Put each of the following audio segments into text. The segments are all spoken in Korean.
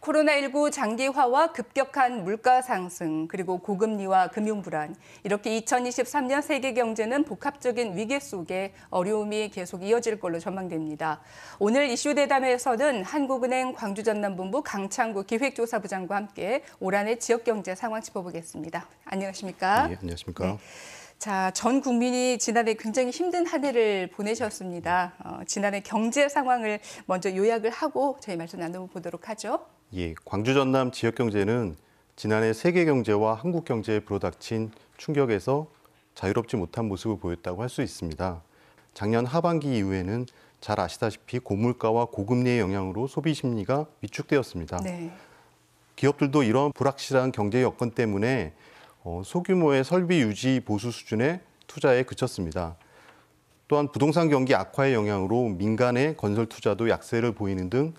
코로나19 장기화와 급격한 물가 상승, 그리고 고금리와 금융 불안, 이렇게 2023년 세계 경제는 복합적인 위기 속에 어려움이 계속 이어질 걸로 전망됩니다. 오늘 이슈 대담에서는 한국은행 광주전남본부 강창구 기획조사부장과 함께 올 한 해 지역경제 상황 짚어보겠습니다. 안녕하십니까? 네, 안녕하십니까? 네. 자, 전 국민이 지난해 굉장히 힘든 한 해를 보내셨습니다. 지난해 경제 상황을 먼저 요약을 하고 저희 말씀 나눠보도록 하죠. 예, 광주 전남 지역 경제는 지난해 세계 경제와 한국 경제에 불어닥친 충격에서 자유롭지 못한 모습을 보였다고 할 수 있습니다. 작년 하반기 이후에는 잘 아시다시피 고물가와 고금리의 영향으로 소비 심리가 위축되었습니다. 네. 기업들도 이런 불확실한 경제 여건 때문에 소규모의 설비 유지 보수 수준의 투자에 그쳤습니다. 또한 부동산 경기 악화의 영향으로 민간의 건설 투자도 약세를 보이는 등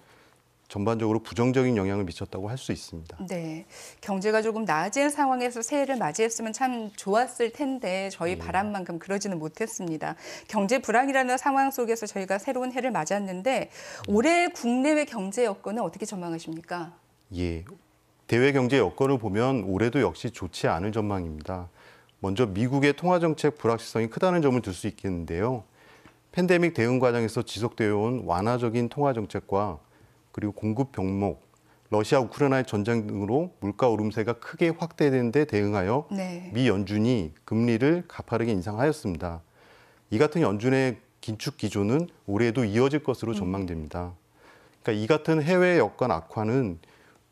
전반적으로 부정적인 영향을 미쳤다고 할 수 있습니다. 네, 경제가 조금 나아진 상황에서 새해를 맞이했으면 참 좋았을 텐데 저희 바람만큼 그러지는 못했습니다. 경제 불황이라는 상황 속에서 저희가 새로운 해를 맞았는데 올해 국내외 경제 여건은 어떻게 전망하십니까? 예, 대외 경제 여건을 보면 올해도 역시 좋지 않을 전망입니다. 먼저 미국의 통화정책 불확실성이 크다는 점을 들 수 있겠는데요. 팬데믹 대응 과정에서 지속되어 온 완화적인 통화정책과 그리고 공급 병목, 러시아 우크라이나의 전쟁 등으로 물가 오름세가 크게 확대된 데 대응하여 미 연준이 금리를 가파르게 인상하였습니다. 이 같은 연준의 긴축 기조는 올해도 이어질 것으로 전망됩니다. 그러니까 이 같은 해외 여건 악화는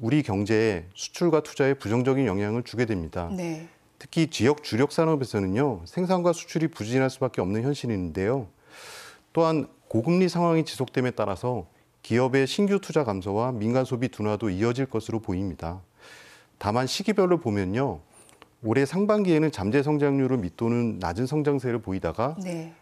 우리 경제에 수출과 투자에 부정적인 영향을 주게 됩니다. 네. 특히 지역 주력 산업에서는요, 생산과 수출이 부진할 수밖에 없는 현실인데요. 또한 고금리 상황이 지속됨에 따라서 기업의 신규 투자 감소와 민간 소비 둔화도 이어질 것으로 보입니다. 다만 시기별로 보면요, 올해 상반기에는 잠재 성장률을 밑도는 낮은 성장세를 보이다가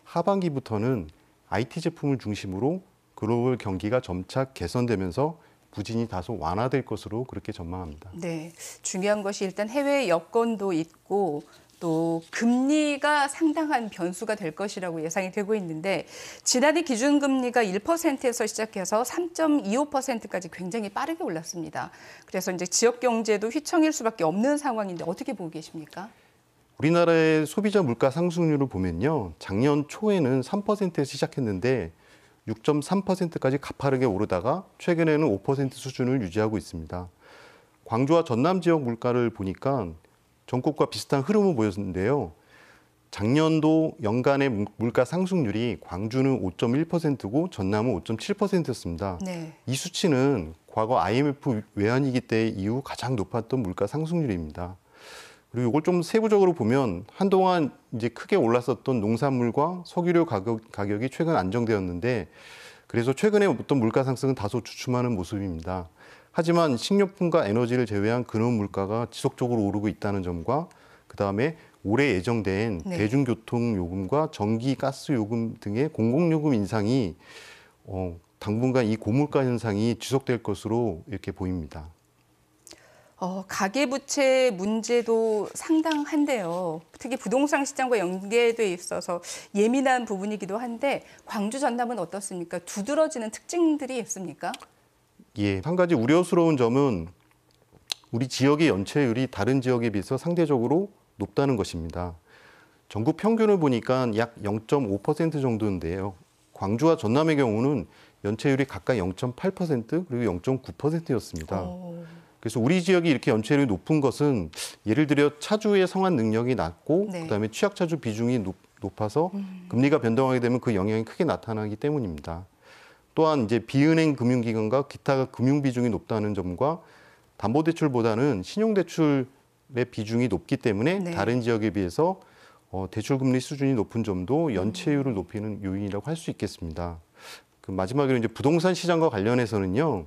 하반기부터는 IT 제품을 중심으로 글로벌 경기가 점차 개선되면서 부진이 다소 완화될 것으로 그렇게 전망합니다. 네, 중요한 것이 일단 해외 여건도 있고 또 금리가 상당한 변수가 될 것이라고 예상이 되고 있는데 지난해 기준금리가 1%에서 시작해서 3.25%까지 굉장히 빠르게 올랐습니다. 그래서 이제 지역 경제도 휘청일 수밖에 없는 상황인데 어떻게 보고 계십니까? 우리나라의 소비자 물가 상승률을 보면요, 작년 초에는 3%에서 시작했는데 6.3%까지 가파르게 오르다가 최근에는 5% 수준을 유지하고 있습니다. 광주와 전남 지역 물가를 보니까 전국과 비슷한 흐름을 보였는데요. 작년도 연간의 물가 상승률이 광주는 5.1%고 전남은 5.7%였습니다. 이 수치는 과거 IMF 외환위기 때 이후 가장 높았던 물가 상승률입니다. 그리고 이걸 좀 세부적으로 보면 한동안 이제 크게 올랐었던 농산물과 석유류 가격이 최근 안정되었는데 그래서 최근에 어떤 물가 상승은 다소 주춤하는 모습입니다. 하지만 식료품과 에너지를 제외한 근원 물가가 지속적으로 오르고 있다는 점과 그다음에 올해 예정된 대중교통 요금과 전기, 가스 요금 등의 공공요금 인상이 당분간 이 고물가 현상이 지속될 것으로 이렇게 보입니다. 가계부채 문제도 상당한데요. 특히 부동산 시장과 연계돼 있어서 예민한 부분이기도 한데 광주 전남은 어떻습니까? 두드러지는 특징들이 있습니까? 예, 한 가지 우려스러운 점은 우리 지역의 연체율이 다른 지역에 비해서 상대적으로 높다는 것입니다. 전국 평균을 보니까 약 0.5% 정도인데요. 광주와 전남의 경우는 연체율이 각각 0.8% 그리고 0.9%였습니다. 그래서 우리 지역이 이렇게 연체율이 높은 것은 예를 들어 차주의 상환 능력이 낮고 그다음에 취약차주 비중이 높아서 금리가 변동하게 되면 그 영향이 크게 나타나기 때문입니다. 또한 이제 비은행 금융기관과 기타 금융 비중이 높다는 점과 담보대출보다는 신용대출의 비중이 높기 때문에 다른 지역에 비해서 대출금리 수준이 높은 점도 연체율을 높이는 요인이라고 할 수 있겠습니다. 그 마지막으로 이제 부동산 시장과 관련해서는요,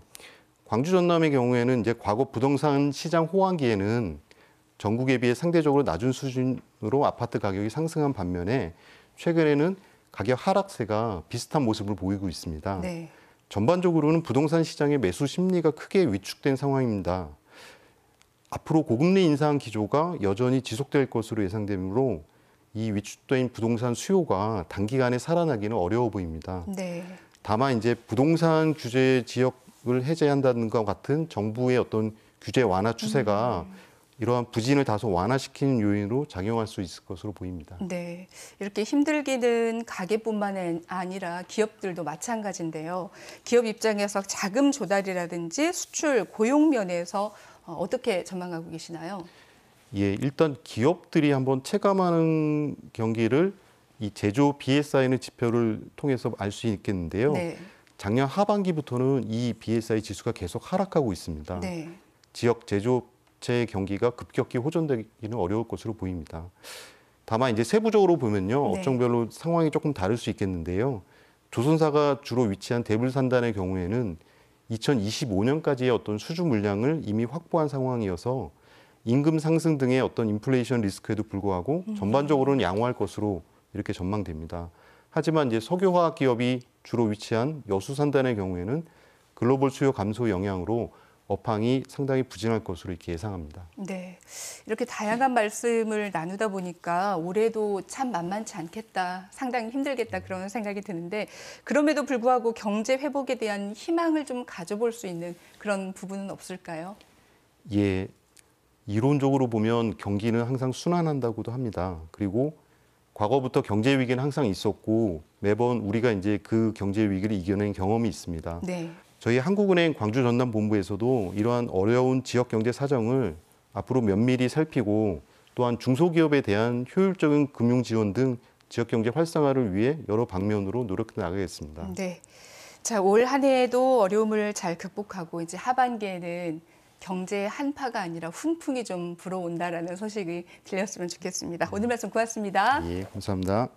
광주 전남의 경우에는 이제 과거 부동산 시장 호황기에는 전국에 비해 상대적으로 낮은 수준으로 아파트 가격이 상승한 반면에 최근에는 가격 하락세가 비슷한 모습을 보이고 있습니다. 전반적으로는 부동산 시장의 매수 심리가 크게 위축된 상황입니다. 앞으로 고금리 인상 기조가 여전히 지속될 것으로 예상되므로 이 위축된 부동산 수요가 단기간에 살아나기는 어려워 보입니다. 다만 이제 부동산 규제 지역 을 해제한다는 것 같은 정부의 어떤 규제 완화 추세가 이러한 부진을 다소 완화시키는 요인으로 작용할 수 있을 것으로 보입니다. 네, 이렇게 힘들기는 가계뿐만 아니라 기업들도 마찬가지인데요. 기업 입장에서 자금 조달이라든지 수출, 고용 면에서 어떻게 전망하고 계시나요? 예, 일단 기업들이 한번 체감하는 경기를 이 제조 BSI는 지표를 통해서 알 수 있겠는데요. 네, 작년 하반기부터는 이 BSI 지수가 계속 하락하고 있습니다. 네, 지역 제조업체의 경기가 급격히 호전되기는 어려울 것으로 보입니다. 다만 이제 세부적으로 보면요, 네. 업종별로 상황이 조금 다를 수 있겠는데요. 조선사가 주로 위치한 대불산단의 경우에는 2025년까지의 어떤 수주 물량을 이미 확보한 상황이어서 임금 상승 등의 어떤 인플레이션 리스크에도 불구하고 전반적으로는 양호할 것으로 이렇게 전망됩니다. 하지만 이제 석유화학 기업이 주로 위치한 여수산단의 경우에는 글로벌 수요 감소 영향으로 업황이 상당히 부진할 것으로 이렇게 예상합니다. 네. 이렇게 다양한 말씀을 나누다 보니까 올해도 참 만만치 않겠다, 상당히 힘들겠다 그런 생각이 드는데 그럼에도 불구하고 경제 회복에 대한 희망을 좀 가져볼 수 있는 그런 부분은 없을까요? 예, 이론적으로 보면 경기는 항상 순환한다고도 합니다. 그리고 과거부터 경제 위기는 항상 있었고 매번 우리가 이제 그 경제 위기를 이겨낸 경험이 있습니다. 네. 저희 한국은행 광주 전남본부에서도 이러한 어려운 지역 경제 사정을 앞으로 면밀히 살피고 또한 중소기업에 대한 효율적인 금융 지원 등 지역 경제 활성화를 위해 여러 방면으로 노력해 나가겠습니다. 네. 자, 올 한 해에도 어려움을 잘 극복하고 이제 하반기에는 경제 한파가 아니라 훈풍이 좀 불어온다라는 소식이 들렸으면 좋겠습니다. 오늘 말씀 고맙습니다. 예, 감사합니다.